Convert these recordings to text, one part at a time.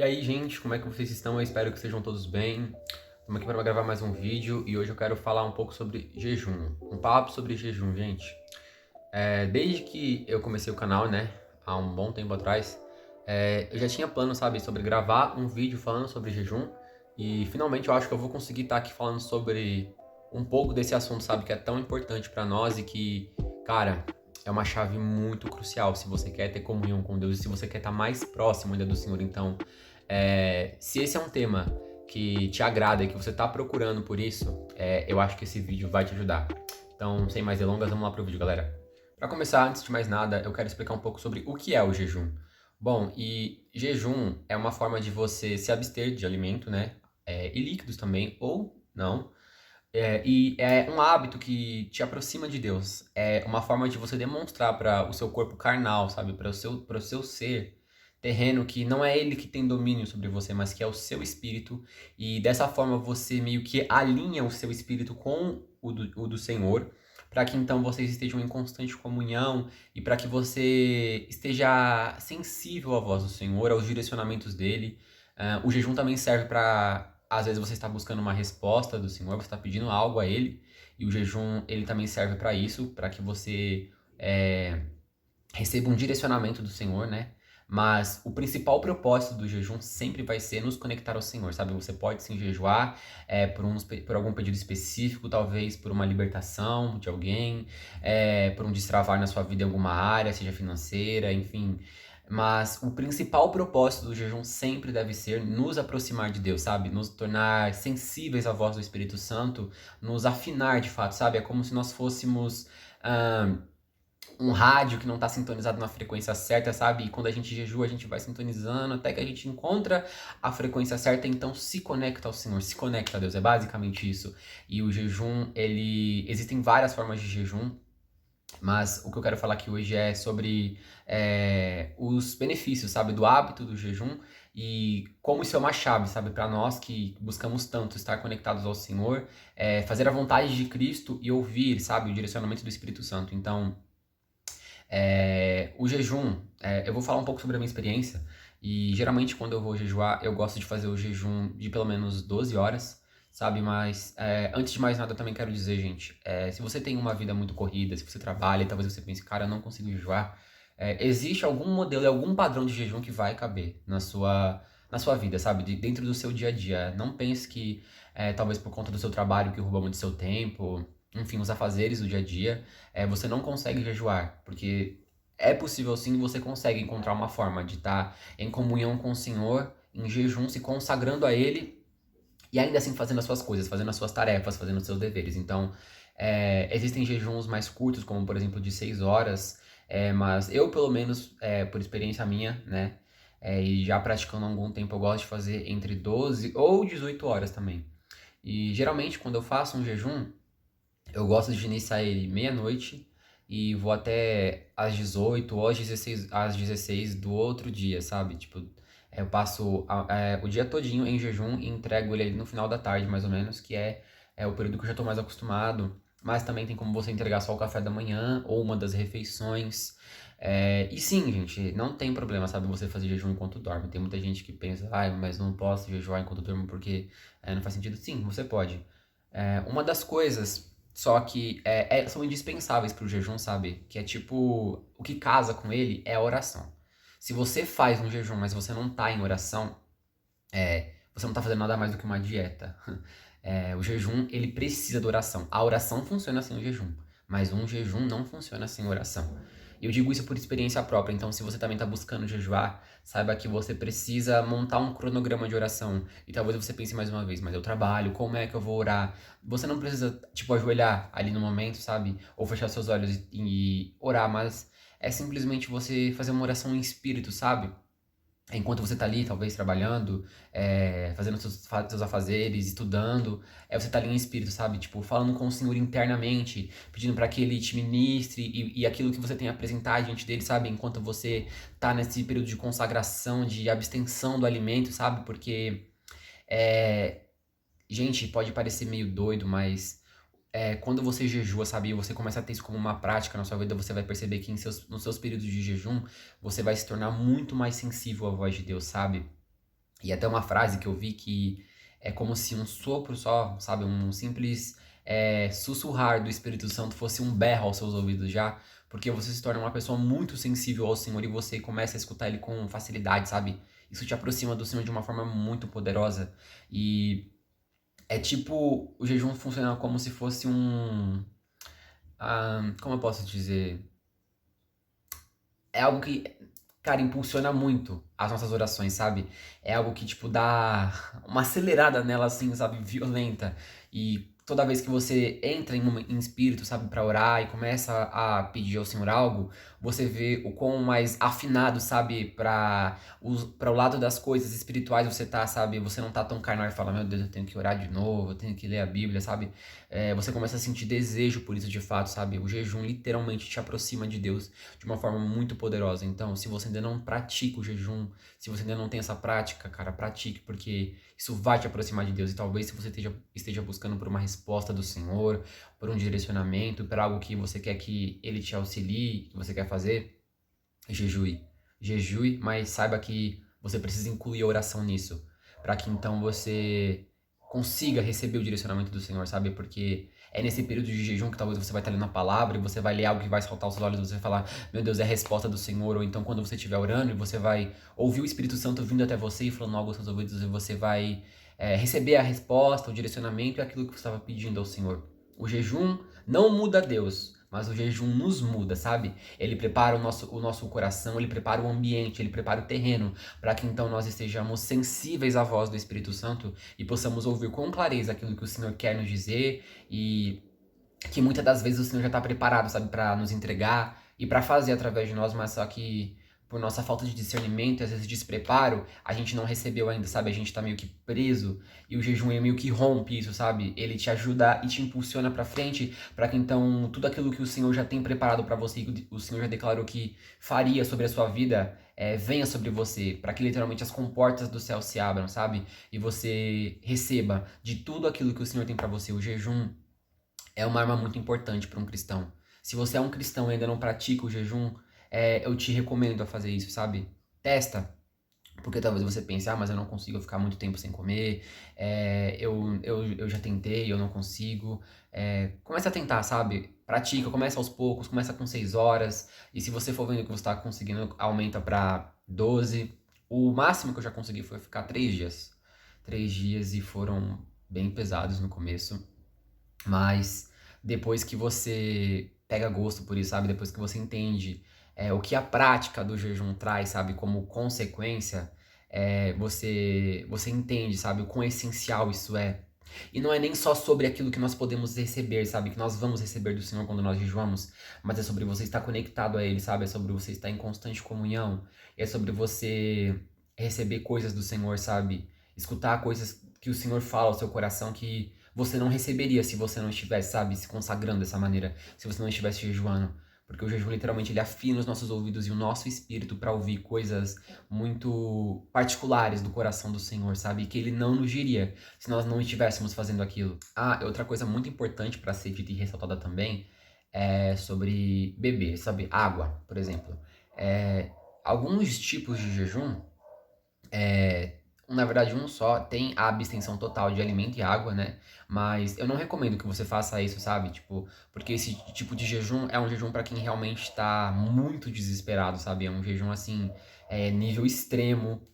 E aí, gente, como é que vocês estão? Eu espero que estejam todos bem. Estamos aqui para gravar mais um vídeo e hoje eu quero falar um pouco sobre jejum. Um papo sobre jejum, gente. Desde que eu comecei o canal, né, há um bom tempo atrás, eu já tinha plano, sabe, sobre gravar um vídeo falando sobre jejum e finalmente eu acho que eu vou conseguir estar aqui falando sobre um pouco desse assunto, sabe, que é tão importante para nós e que, cara, é uma chave muito crucial se você quer ter comunhão com Deus e se você quer estar mais próximo ainda do Senhor. Então, se esse é um tema que te agrada e que você está procurando por isso, eu acho que esse vídeo vai te ajudar. Então, sem mais delongas, vamos lá pro vídeo, galera. Para começar, antes de mais nada, eu quero explicar um pouco sobre o que é o jejum. Bom, e jejum é uma forma de você se abster de alimento, né? E líquidos também, ou não. E é um hábito que te aproxima de Deus. É uma forma de você demonstrar para o seu corpo carnal, sabe? Para o seu ser terreno, que não é ele que tem domínio sobre você, mas que é o seu espírito. E dessa forma você meio que alinha o seu espírito com o do Senhor, para que então vocês estejam em constante comunhão e para que você esteja sensível à voz do Senhor, aos direcionamentos dele. O jejum também serve para, às vezes você está buscando uma resposta do Senhor, você está pedindo algo a Ele, e o jejum ele também serve para isso, para que você é, receba um direcionamento do Senhor, né? Mas o principal propósito do jejum sempre vai ser nos conectar ao Senhor, sabe? Você pode sim jejuar por algum pedido específico, talvez por uma libertação de alguém, por um destravar na sua vida em alguma área, seja financeira, enfim. Mas o principal propósito do jejum sempre deve ser nos aproximar de Deus, sabe? Nos tornar sensíveis à voz do Espírito Santo, nos afinar de fato, sabe? É como se nós fôssemos. ah, um rádio que não está sintonizado na frequência certa, sabe? E quando a gente jejua, a gente vai sintonizando até que a gente encontra a frequência certa, então se conecta ao Senhor, se conecta a Deus. É basicamente isso. E o jejum, ele existem várias formas de jejum, mas o que eu quero falar aqui hoje é sobre os benefícios, sabe, do hábito do jejum e como isso é uma chave, sabe, para nós que buscamos tanto estar conectados ao Senhor, fazer a vontade de Cristo e ouvir, sabe, o direcionamento do Espírito Santo. Então, o jejum, eu vou falar um pouco sobre a minha experiência. E geralmente quando eu vou jejuar, eu gosto de fazer o jejum de pelo menos 12 horas, sabe? Mas antes de mais nada, eu também quero dizer, gente, se você tem uma vida muito corrida, se você trabalha, talvez você pense, cara, eu não consigo jejuar. Existe algum modelo, algum padrão de jejum que vai caber na sua vida, sabe? Dentro do seu dia a dia. Não pense que talvez por conta do seu trabalho que rouba muito seu tempo, enfim, os afazeres do dia a dia, você não consegue jejuar, porque é possível sim, você consegue encontrar uma forma de estar em comunhão com o Senhor, em jejum, se consagrando a Ele e ainda assim fazendo as suas coisas, fazendo as suas tarefas, fazendo os seus deveres. Então, existem jejuns mais curtos, como por exemplo de 6 horas, mas eu, pelo menos, por experiência minha, né, e já praticando há algum tempo, eu gosto de fazer entre 12 ou 18 horas também. E geralmente, quando eu faço um jejum, eu gosto de iniciar ele meia-noite e vou até às 18 ou às 16 do outro dia, sabe? Tipo, eu passo o dia todinho em jejum e entrego ele ali no final da tarde, mais ou menos, que é o período que eu já tô mais acostumado. Mas também tem como você entregar só o café da manhã ou uma das refeições. E sim, gente, não tem problema, sabe, você fazer jejum enquanto dorme. Tem muita gente que pensa, mas não posso jejuar enquanto durmo porque não faz sentido. Sim, você pode. Uma das coisas, só que são indispensáveis pro jejum, sabe? Que é tipo, o que casa com ele é a oração. Se você faz um jejum, mas você não tá em oração, você não tá fazendo nada mais do que uma dieta. O jejum, ele precisa de oração. A oração funciona sem o jejum, mas um jejum não funciona sem oração. E eu digo isso por experiência própria, então se você também está buscando jejuar, saiba que você precisa montar um cronograma de oração. E talvez você pense mais uma vez, mas eu trabalho, como é que eu vou orar? Você não precisa, tipo, ajoelhar ali no momento, sabe? Ou fechar seus olhos e orar, mas é simplesmente você fazer uma oração em espírito, sabe? Enquanto você tá ali, talvez, trabalhando, fazendo seus afazeres, estudando, você tá ali em espírito, sabe? Tipo, falando com o Senhor internamente, pedindo para que Ele te ministre e aquilo que você tem a apresentar diante dele, sabe? Enquanto você tá nesse período de consagração, de abstenção do alimento, sabe? Porque, é, gente, pode parecer meio doido, mas quando você jejua, sabe, e você começa a ter isso como uma prática na sua vida, você vai perceber que nos seus períodos de jejum, você vai se tornar muito mais sensível à voz de Deus, sabe? E até uma frase que eu vi que é como se um sopro só, sabe, um simples sussurrar do Espírito Santo fosse um berro aos seus ouvidos já, porque você se torna uma pessoa muito sensível ao Senhor e você começa a escutar Ele com facilidade, sabe? Isso te aproxima do Senhor de uma forma muito poderosa. E é tipo, o jejum funciona como se fosse como eu posso dizer? É algo que, cara, impulsiona muito as nossas orações, sabe? É algo que, tipo, dá uma acelerada nela, assim, sabe? Violenta. E toda vez que você entra em espírito, sabe, pra orar e começa a pedir ao Senhor algo, você vê o quão mais afinado, sabe, pra o lado das coisas espirituais você tá, sabe? Você não tá tão carnal e fala, meu Deus, eu tenho que orar de novo, eu tenho que ler a Bíblia, sabe? Você começa a sentir desejo por isso de fato, sabe? O jejum literalmente te aproxima de Deus de uma forma muito poderosa. Então, se você ainda não pratica o jejum, se você ainda não tem essa prática, cara, pratique, porque isso vai te aproximar de Deus. E talvez se você esteja buscando por uma resposta do Senhor, por um direcionamento, por algo que você quer que Ele te auxilie, que você quer fazer, jejue. Jejue, mas saiba que você precisa incluir a oração nisso, para que então você consiga receber o direcionamento do Senhor, sabe? Porque é nesse período de jejum que talvez você vai estar lendo a palavra e você vai ler algo que vai saltar aos seus olhos e você vai falar, meu Deus, é a resposta do Senhor. Ou então quando você estiver orando e você vai ouvir o Espírito Santo vindo até você e falando algo aos seus ouvidos e você vai receber a resposta, o direcionamento e aquilo que você estava pedindo ao Senhor. O jejum não muda Deus, mas o jejum nos muda, sabe? Ele prepara o nosso coração, ele prepara o ambiente, ele prepara o terreno, para que então nós estejamos sensíveis à voz do Espírito Santo e possamos ouvir com clareza aquilo que o Senhor quer nos dizer e que muitas das vezes o Senhor já está preparado, sabe, para nos entregar e para fazer através de nós, mas só que por nossa falta de discernimento e às vezes despreparo, a gente não recebeu ainda, sabe? A gente tá meio que preso e o jejum é meio que rompe isso, sabe? Ele te ajuda e te impulsiona para frente, para que então tudo aquilo que o Senhor já tem preparado para você, que o Senhor já declarou que faria sobre a sua vida, venha sobre você, para que literalmente as comportas do céu se abram, sabe? E você receba de tudo aquilo que o Senhor tem para você. O jejum é uma arma muito importante para um cristão. Se você é um cristão e ainda não pratica o jejum, eu te recomendo a fazer isso, sabe? Testa, porque talvez você pense, mas eu não consigo ficar muito tempo sem comer, eu já tentei, eu não consigo. Começa a tentar, sabe? Pratica, começa aos poucos, começa com 6 horas, e se você for vendo que você está conseguindo, aumenta para 12. O máximo que eu já consegui foi ficar 3 dias. 3 dias e foram bem pesados no começo. Mas depois que você pega gosto por isso, sabe? Depois que você entende o que a prática do jejum traz, sabe? Como consequência, você entende, sabe? O quão essencial isso é. E não é nem só sobre aquilo que nós podemos receber, sabe? Que nós vamos receber do Senhor quando nós jejuamos, mas é sobre você estar conectado a Ele, sabe? É sobre você estar em constante comunhão. É sobre você receber coisas do Senhor, sabe? Escutar coisas que o Senhor fala ao seu coração que você não receberia se você não estivesse, sabe, se consagrando dessa maneira, se você não estivesse jejuando. Porque o jejum literalmente ele afina os nossos ouvidos e o nosso espírito para ouvir coisas muito particulares do coração do Senhor, sabe? Que ele não nos diria se nós não estivéssemos fazendo aquilo. E outra coisa muito importante para ser dita e ressaltada também é sobre beber, sabe? Água, por exemplo. É, alguns tipos de jejum na verdade, um só tem a abstenção total de alimento e água, né? Mas eu não recomendo que você faça isso, sabe? Tipo, porque esse tipo de jejum é um jejum pra quem realmente tá muito desesperado, sabe? É um jejum assim, nível extremo,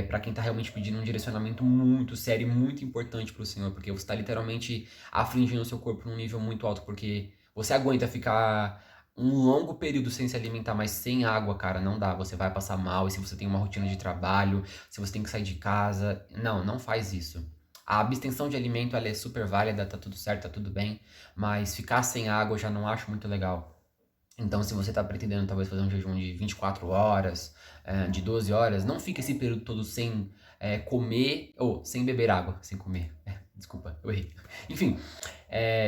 para quem tá realmente pedindo um direcionamento muito sério e muito importante pro Senhor, porque você tá literalmente afligindo o seu corpo num nível muito alto, porque você aguenta ficar um longo período sem se alimentar, mas sem água, cara, não dá. Você vai passar mal. E se você tem uma rotina de trabalho, se você tem que sair de casa, não faz isso. A abstenção de alimento ela é super válida, tá tudo certo, tá tudo bem, mas ficar sem água eu já não acho muito legal. Então, se você tá pretendendo talvez fazer um jejum de 24 horas, de 12 horas, não fica esse período todo sem comer, ou sem beber água, sem comer. Desculpa, eu errei. Enfim,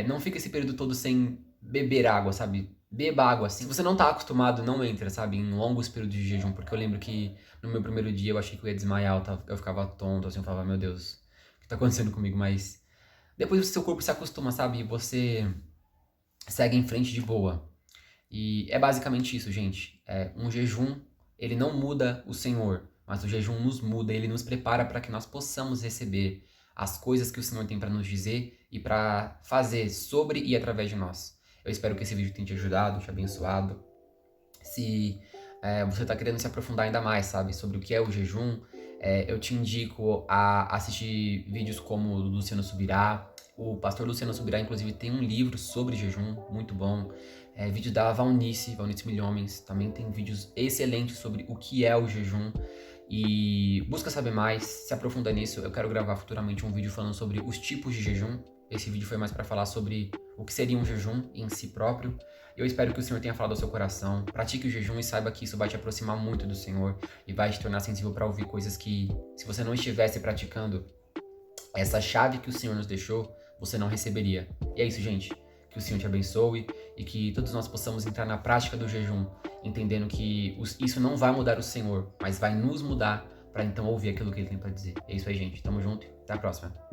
não fica esse período todo sem beber água, sabe? Beba água assim. Se você não tá acostumado, não entra, sabe? Em longos períodos de jejum, porque eu lembro que no meu primeiro dia eu achei que eu ia desmaiar, eu ficava tonto, assim, eu falava, meu Deus, o que tá acontecendo comigo? Mas depois o seu corpo se acostuma, sabe? E você segue em frente de boa. E é basicamente isso, gente. Um jejum, ele não muda o Senhor, mas o jejum nos muda, ele nos prepara para que nós possamos receber as coisas que o Senhor tem para nos dizer e para fazer sobre e através de nós. Eu espero que esse vídeo tenha te ajudado, te abençoado. Se você está querendo se aprofundar ainda mais, sabe, sobre o que é o jejum, eu te indico a assistir vídeos como o do Luciano Subirá. O pastor Luciano Subirá, inclusive, tem um livro sobre jejum, muito bom. Vídeo da Valnice Milhomens, também tem vídeos excelentes sobre o que é o jejum. E busca saber mais, se aprofunda nisso. Eu quero gravar futuramente um vídeo falando sobre os tipos de jejum. Esse vídeo foi mais para falar sobre o que seria um jejum em si próprio. Eu espero que o Senhor tenha falado ao seu coração. Pratique o jejum e saiba que isso vai te aproximar muito do Senhor e vai te tornar sensível para ouvir coisas que, se você não estivesse praticando essa chave que o Senhor nos deixou, você não receberia. E é isso, gente. Que o Senhor te abençoe e que todos nós possamos entrar na prática do jejum, entendendo que isso não vai mudar o Senhor, mas vai nos mudar para então ouvir aquilo que Ele tem para dizer. É isso aí, gente. Tamo junto. Até a próxima.